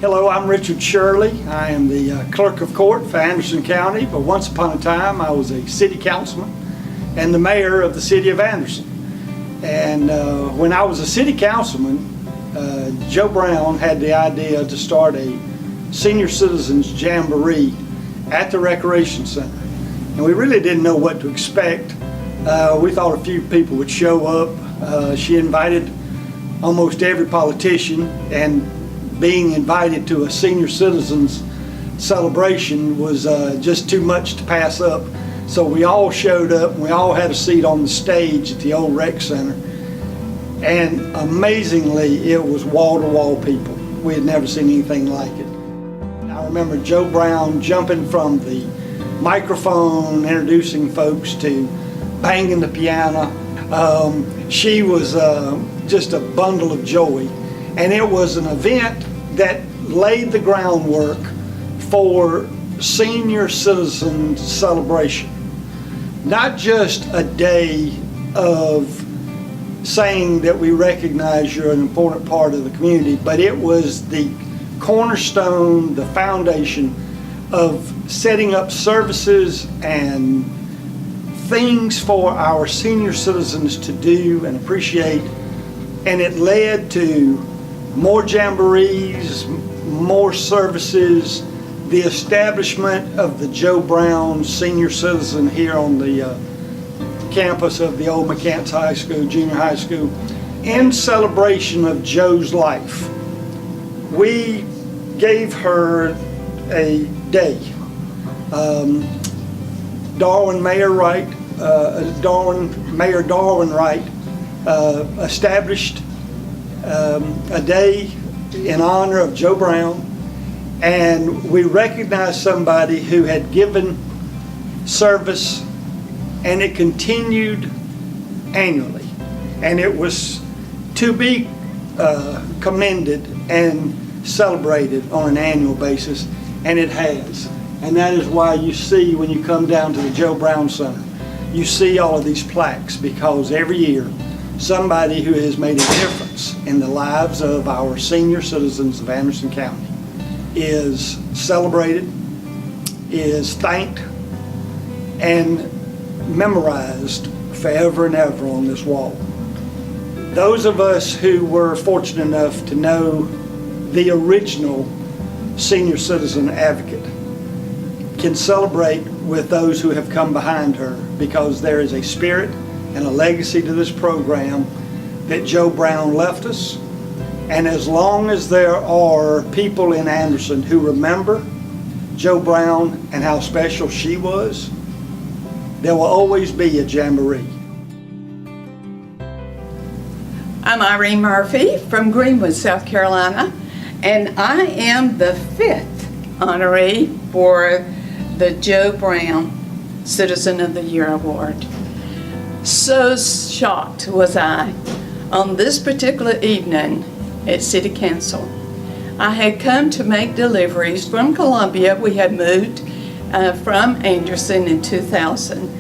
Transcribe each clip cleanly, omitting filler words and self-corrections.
Hello, I'm Richard Shirley. I am the clerk of court for Anderson County, but once upon a time I was a city councilman and the mayor of the city of Anderson. And when I was a city councilman, Joe Brown had the idea to start a senior citizens jamboree at the recreation center. And we really didn't know what to expect. We thought a few people would show up. She invited almost every politician, and being invited to a senior citizens celebration was just too much to pass up. So we all showed up, and we all had a seat on the stage at the old rec center. And amazingly, it was wall-to-wall people. We had never seen anything like it. I remember Joe Brown jumping from the microphone, introducing folks, to banging the piano. She was just a bundle of joy. And it was an event that laid the groundwork for senior citizen celebration. Not just a day of saying that we recognize you're an important part of the community, but it was the cornerstone, the foundation of setting up services and things for our senior citizens to do and appreciate. And it led to more jamborees, more services, the establishment of the Joe Brown Senior Citizen here on the campus of the old McCants High School, junior high school, in celebration of Joe's life. We gave her a day. Mayor Darwin Wright established a day in honor of Joe Brown, and we recognized somebody who had given service, and it continued annually, and it was to be commended and celebrated on an annual basis, and it has. And that is why you see, when you come down to the Joe Brown Center, you see all of these plaques, because every year somebody who has made a difference in the lives of our senior citizens of Anderson County is celebrated, is thanked, and memorized forever and ever on this wall. Those of us who were fortunate enough to know the original senior citizen advocate can celebrate with those who have come behind her, because there is a spirit and a legacy to this program that Joe Brown left us. And as long as there are people in Anderson who remember Joe Brown and how special she was, there will always be a jamboree. I'm Irene Murphy from Greenwood, South Carolina, and I am the 5th honoree for the Joe Brown Citizen of the Year Award. So shocked was I on this particular evening at City Council. I had come to make deliveries from Columbia. We had moved from Anderson in 2000,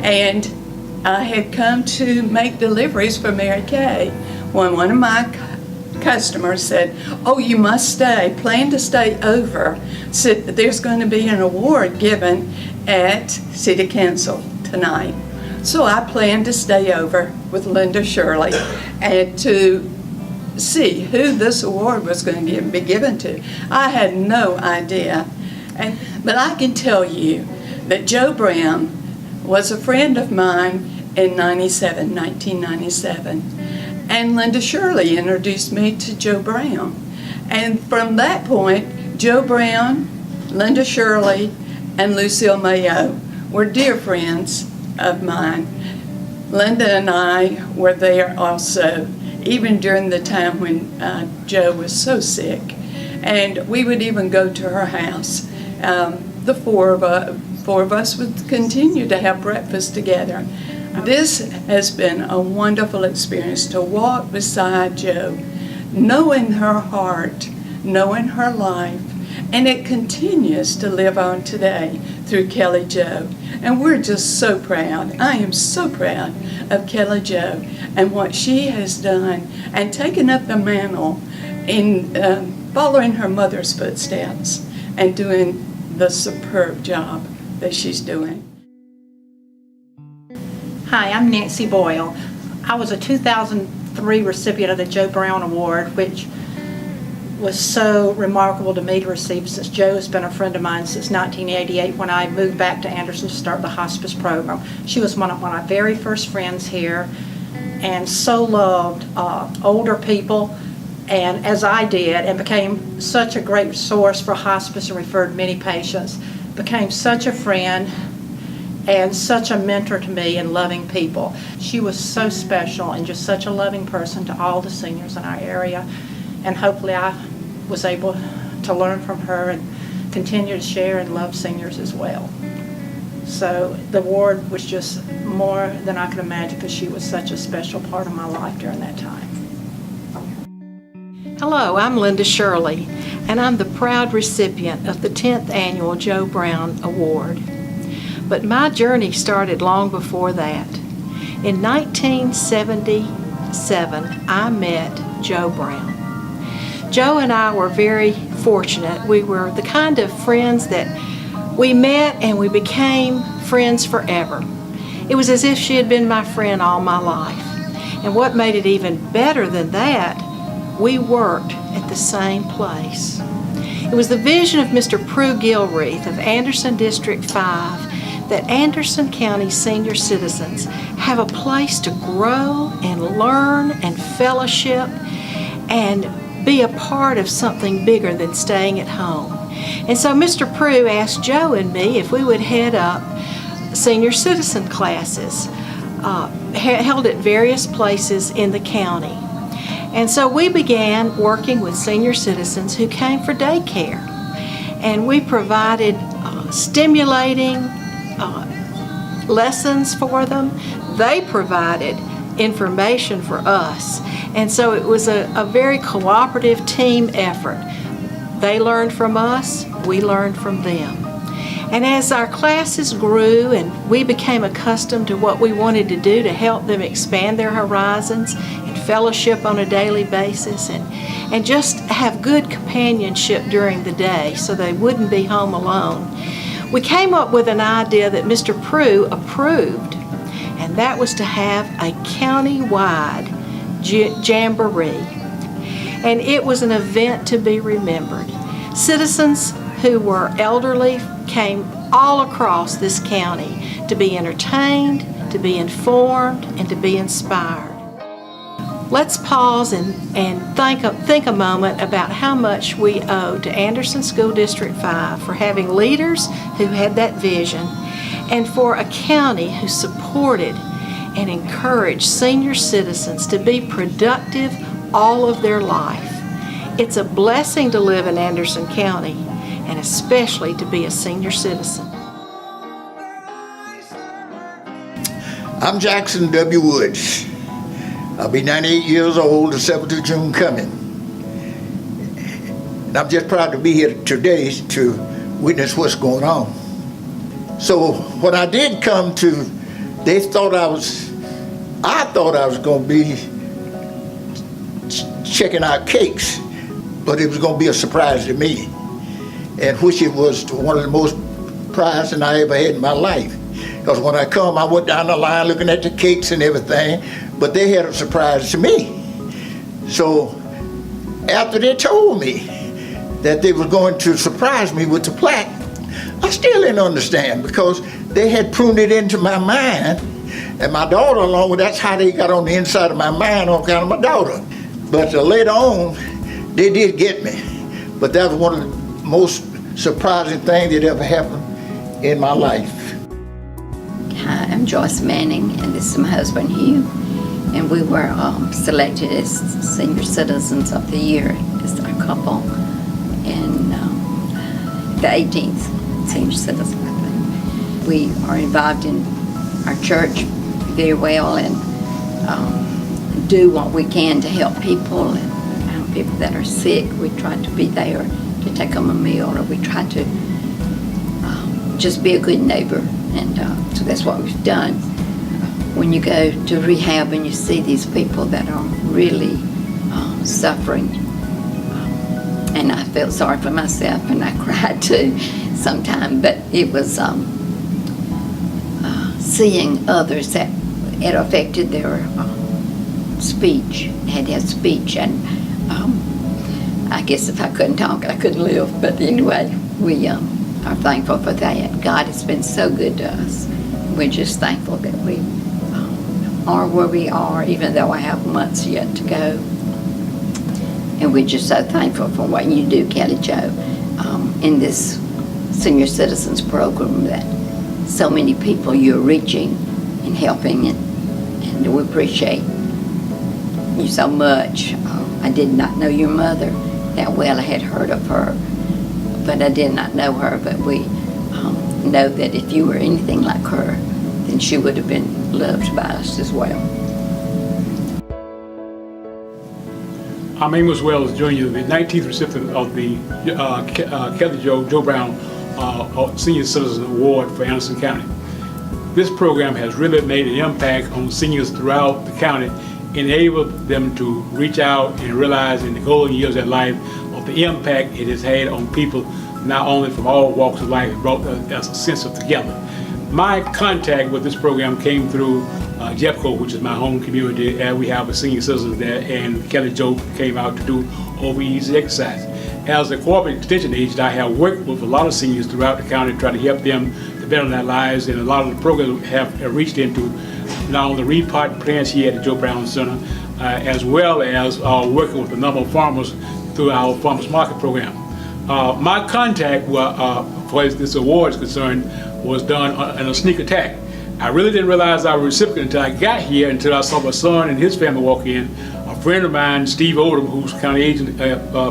and I had come to make deliveries for Mary Kay when one of my customers said, "Oh, you must stay, plan to stay over. Said there's going to be an award given at City Council tonight." So I planned to stay over with Linda Shirley and to see who this award was going to be given to. I had no idea. But I can tell you that Joe Brown was a friend of mine in 1997. And Linda Shirley introduced me to Joe Brown. And from that point, Joe Brown, Linda Shirley, and Lucille Mayo were dear friends of mine. Linda and I were there also, even during the time when Joe was so sick. And we would even go to her house. The four of us would continue to have breakfast together. This has been a wonderful experience to walk beside Joe, knowing her heart, knowing her life, and it continues to live on today through Kelly Jo. And we're just so proud. I am so proud of Kelly Jo and what she has done and taken up the mantle in following her mother's footsteps and doing the superb job that she's doing. Hi, I'm Nancy Boyle. I was a 2003 recipient of the Joe Brown Award, which was so remarkable to me to receive, since Joe has been a friend of mine since 1988 when I moved back to Anderson to start the hospice program. She was one of my very first friends here and so loved older people, and as I did, and became such a great source for hospice and referred many patients, became such a friend and such a mentor to me in loving people. She was so special and just such a loving person to all the seniors in our area, and hopefully I was able to learn from her and continue to share and love seniors as well. So the award was just more than I could imagine, because she was such a special part of my life during that time. Hello, I'm Linda Shirley, and I'm the proud recipient of the 10th Annual Joe Brown Award. But my journey started long before that. In 1977, I met Joe Brown. Joe and I were very fortunate. We were the kind of friends that we met and we became friends forever. It was as if she had been my friend all my life. And what made it even better than that, we worked at the same place. It was the vision of Mr. Prue Gilreath of Anderson District 5 that Anderson County senior citizens have a place to grow and learn and fellowship and be a part of something bigger than staying at home. And so Mr. Prue asked Joe and me if we would head up senior citizen classes held at various places in the county. And so we began working with senior citizens who came for daycare. And we provided stimulating lessons for them. They provided information for us. And so it was a very cooperative team effort. They learned from us, we learned from them. And as our classes grew and we became accustomed to what we wanted to do to help them expand their horizons and fellowship on a daily basis and just have good companionship during the day so they wouldn't be home alone, we came up with an idea that Mr. Prue approved, and that was to have a county-wide jamboree. And it was an event to be remembered. Citizens who were elderly came all across this county to be entertained, to be informed, and to be inspired. Let's pause and think a moment about how much we owe to Anderson School District 5 for having leaders who had that vision, and for a county who supported and encouraged senior citizens to be productive all of their life. It's a blessing to live in Anderson County, and especially to be a senior citizen. I'm Jackson W. Woods. I'll be 98 years old the 7th of June coming. And I'm just proud to be here today to witness what's going on. So when I did come to, they thought I thought I was going to be checking out cakes, but it was going to be a surprise to me, and which it was one of the most surprising I ever had in my life. Because when I come, I went down the line looking at the cakes and everything, but they had a surprise to me. So after they told me that they were going to surprise me with the plaque, I still didn't understand, because they had pruned it into my mind, and my daughter along with, that's how they got on the inside of my mind on account of my daughter. But later on, they did get me. But that was one of the most surprising things that ever happened in my life. Hi, I'm Joyce Manning, and this is my husband Hugh, and we were selected as Senior Citizens of the Year as our couple, and the 18th Senior Citizen, I think. We are involved in our church very well and do what we can to help people, and people that are sick. We try to be there to take them a meal, or we try to just be a good neighbor, and so that's what we've done. When you go to rehab and you see these people that are really suffering, and I felt sorry for myself, and I cried too sometime. But it was seeing others that it affected their speech, had to have speech, and I guess if I couldn't talk, I couldn't live. But anyway, we are thankful for that. God has been so good to us. We're just thankful that we are where we are, even though I have months yet to go. And we're just so thankful for what you do, Kelly Jo, in this senior citizens program, that so many people you're reaching and helping, and we appreciate you so much. I did not know your mother that well. I had heard of her, but I did not know her. But we know that if you were anything like her, then she would have been loved by us as well. I'm Jimenez Wells Jr., the 19th recipient of the Kelly Jo Brown Senior Citizen Award for Anderson County. This program has really made an impact on seniors throughout the county, enabled them to reach out and realize in the golden years of their life of the impact it has had on people, not only from all walks of life, brought us a sense of together. My contact with this program came through Jeffco, which is my home community, and we have a senior citizen there, and Kelly Jo came out to do over-easy exercise. As a corporate extension agent, I have worked with a lot of seniors throughout the county to try to help them to better their lives, and a lot of the programs have reached into not only repot plans here at the Jo Brown Center, as well as working with a number of farmers through our farmers market program. My contact for this award is concerned was done in a sneak attack. I really didn't realize I was a recipient until I got here, until I saw my son and his family walk in. A friend of mine, Steve Odom, who's county agent,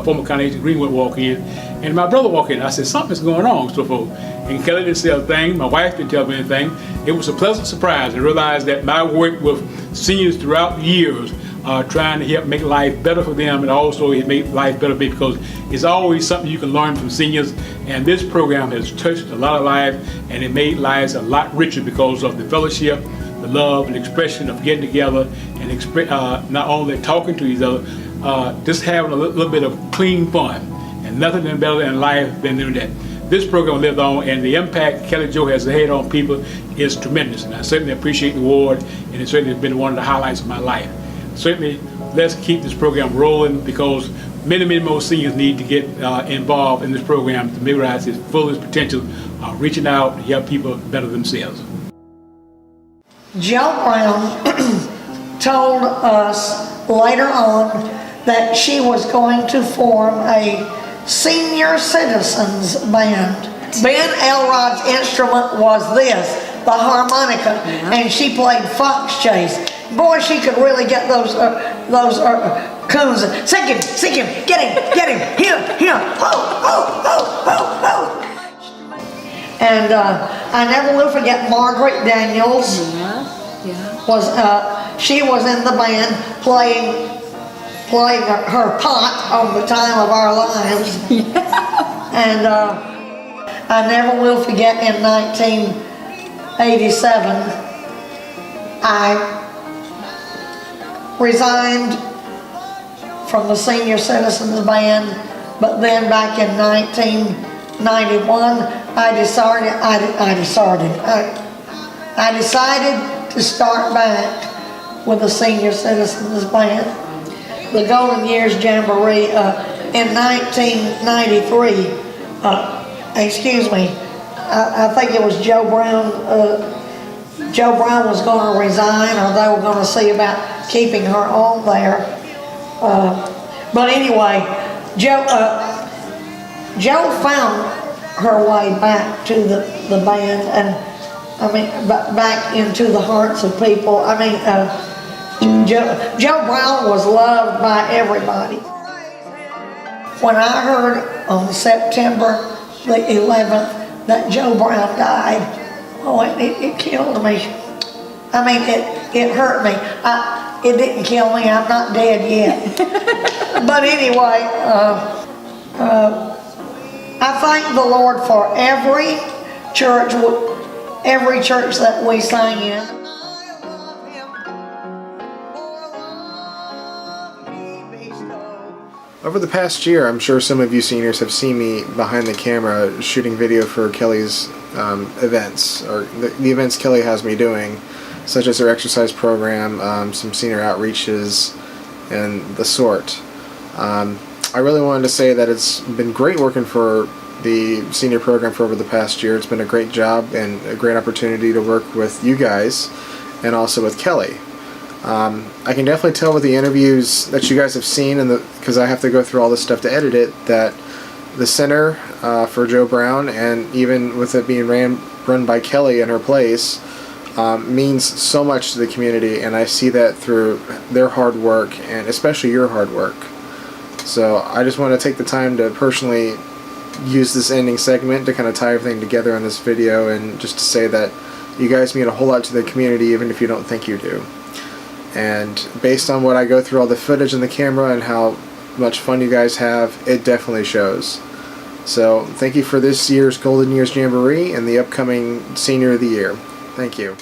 former county agent Greenwood, walk in, and my brother walked in. I said, something's going on, so forth. And Kelly didn't say a thing. My wife didn't tell me anything. It was a pleasant surprise to realize that my work with seniors throughout the years, trying to help make life better for them, and also it make life better because it's always something you can learn from seniors. And this program has touched a lot of lives, and it made lives a lot richer because of the fellowship, the love, and expression of getting together and not only talking to each other, just having a little bit of clean fun. And nothing better in life than doing that. This program lived on, and the impact Kelly Jo has had on people is tremendous. And I certainly appreciate the award, and it certainly has been one of the highlights of my life. Certainly, let's keep this program rolling because many more seniors need to get involved in this program to realize its fullest potential, reaching out to help people better themselves. Jo Brown told us later on that she was going to form a senior citizens band. Ben Elrod's instrument was this, the harmonica, and she played fox chase. Boy, she could really get those coons. Sing him, get him, here, ho, ho, ho, ho, ho. And I never will forget Margaret Daniels. She was in the band playing her pot on the time of our lives. And I never will forget in 1987, I resigned from the Senior Citizens Band, but then back in 1991, I decided to start back with the Senior Citizens Band. The Golden Years Jamboree in 1993, I think it was Jo Brown. Jo Brown was going to resign, or they were going to see about keeping her on there. But anyway, Jo found her way back to the band, and I mean back into the hearts of people. I mean, Jo Brown was loved by everybody. When I heard on September the 11th that Jo Brown died, oh, it killed me. I mean, it hurt me. It didn't kill me. I'm not dead yet. But anyway, I thank the Lord for every church that we sang in. Over the past year, I'm sure some of you seniors have seen me behind the camera shooting video for Kelly's events, or the events Kelly has me doing, such as her exercise program, some senior outreaches, and the sort. I really wanted to say that it's been great working for the senior program for over the past year. It's been a great job and a great opportunity to work with you guys and also with Kelly. I can definitely tell with the interviews that you guys have seen, and because I have to go through all this stuff to edit it, that the center for Joe Brown, and even with it being run by Kelly in her place, means so much to the community, and I see that through their hard work, and especially your hard work. So I just want to take the time to personally use this ending segment to kind of tie everything together in this video, and just to say that you guys mean a whole lot to the community, even if you don't think you do. And based on what I go through, all the footage and the camera and how much fun you guys have, it definitely shows. So thank you for this year's Golden Years Jamboree and the upcoming Senior of the Year. Thank you.